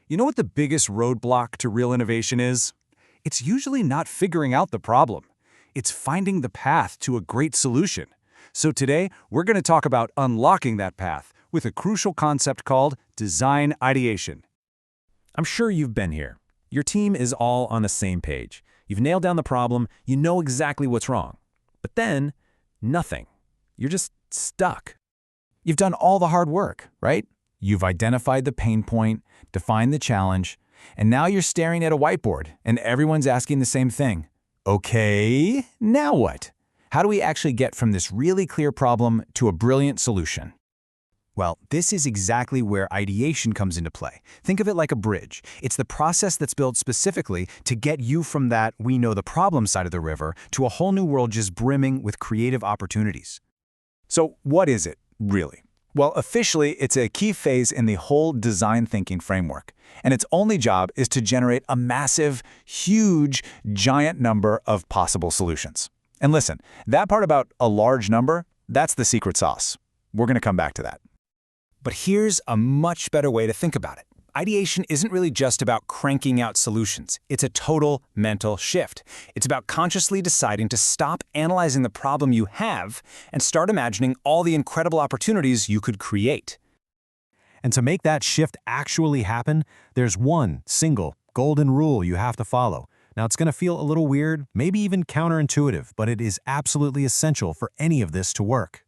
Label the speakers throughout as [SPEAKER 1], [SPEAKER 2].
[SPEAKER 1] You know what the biggest roadblock to real innovation is? It's usually not figuring out the problem. It's finding the path to a great solution. So today, we're going to talk about unlocking that path with a crucial concept called design ideation.
[SPEAKER 2] I'm sure you've been here. Your team is all on the same page. You've nailed down the problem, you know exactly what's wrong. But then, nothing. You're just stuck.
[SPEAKER 1] You've done all the hard work, right? You've identified the pain point, defined the challenge, and now you're staring at a whiteboard and everyone's asking the same thing. Okay, now what? How do we actually get from this really clear problem to a brilliant solution? Well, this is exactly where ideation comes into play. Think of it like a bridge. It's the process that's built specifically to get you from that we know the problem side of the river to a whole new world just brimming with creative opportunities. So what is it, really? Well, officially, it's a key phase in the whole design thinking framework, and its only job is to generate a massive, huge, giant number of possible solutions. And listen, that part about a large number, that's the secret sauce. We're going to come back to that. But here's a much better way to think about it. Ideation isn't really just about cranking out solutions. It's a total mental shift. It's about consciously deciding to stop analyzing the problem you have and start imagining all the incredible opportunities you could create.
[SPEAKER 2] And to make that shift actually happen, there's one single golden rule you have to follow. Now, it's going to feel a little weird, maybe even counterintuitive, but it is absolutely essential for any of this to work.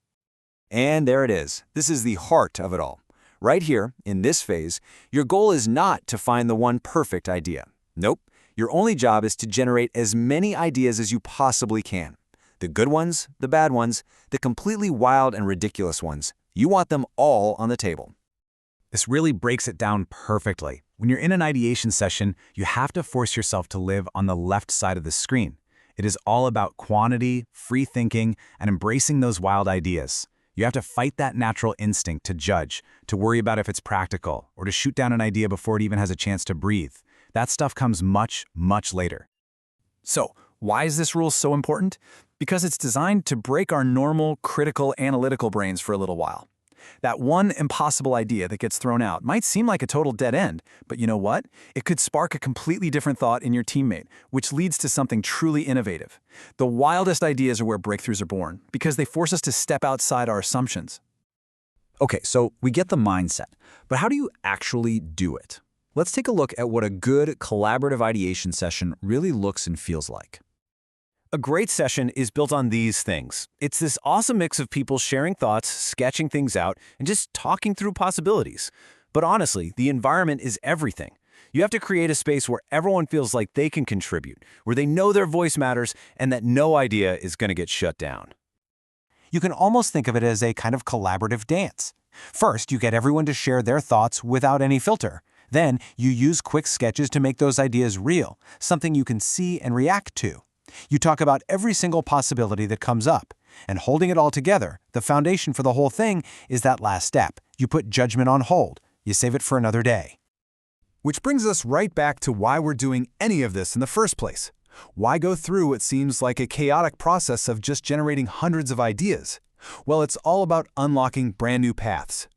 [SPEAKER 3] And there it is. This is the heart of it all. Right here, in this phase, your goal is not to find the one perfect idea. Nope. Your only job is to generate as many ideas as you possibly can. The good ones, the bad ones, the completely wild and ridiculous ones. You want them all on the table.
[SPEAKER 1] This really breaks it down perfectly. When you're in an ideation session, you have to force yourself to live on the left side of the screen. It is all about quantity, free thinking, and embracing those wild ideas. You have to fight that natural instinct to judge, to worry about if it's practical, or to shoot down an idea before it even has a chance to breathe. That stuff comes much, much later. So, why is this rule so important? Because it's designed to break our normal, critical, analytical brains for a little while. That one impossible idea that gets thrown out might seem like a total dead end, but you know what? It could spark a completely different thought in your teammate, which leads to something truly innovative. The wildest ideas are where breakthroughs are born, because they force us to step outside our assumptions. Okay, so we get the mindset, but how do you actually do it? Let's take a look at what a good collaborative ideation session really looks and feels like.
[SPEAKER 2] A great session is built on these things. It's this awesome mix of people sharing thoughts, sketching things out, and just talking through possibilities. But honestly, the environment is everything. You have to create a space where everyone feels like they can contribute, where they know their voice matters, and that no idea is going to get shut down.
[SPEAKER 1] You can almost think of it as a kind of collaborative dance. First, you get everyone to share their thoughts without any filter. Then, you use quick sketches to make those ideas real, something you can see and react to. You talk about every single possibility that comes up, and holding it all together, the foundation for the whole thing is that last step. You put judgment on hold. You save it for another day. Which brings us right back to why we're doing any of this in the first place. Why go through what seems like a chaotic process of just generating hundreds of ideas? Well, it's all about unlocking brand new paths.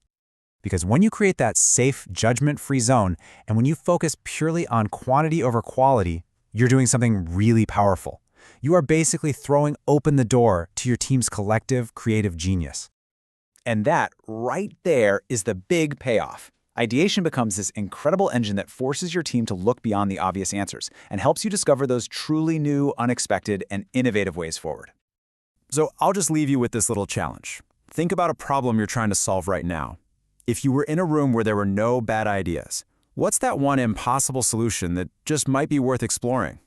[SPEAKER 1] Because when you create that safe, judgment-free zone, and when you focus purely on quantity over quality, you're doing something really powerful. You are basically throwing open the door to your team's collective creative genius. And that, right there, is the big payoff. Ideation becomes this incredible engine that forces your team to look beyond the obvious answers and helps you discover those truly new, unexpected, and innovative ways forward. So I'll just leave you with this little challenge. Think about a problem you're trying to solve right now. If you were in a room where there were no bad ideas, what's that one impossible solution that just might be worth exploring?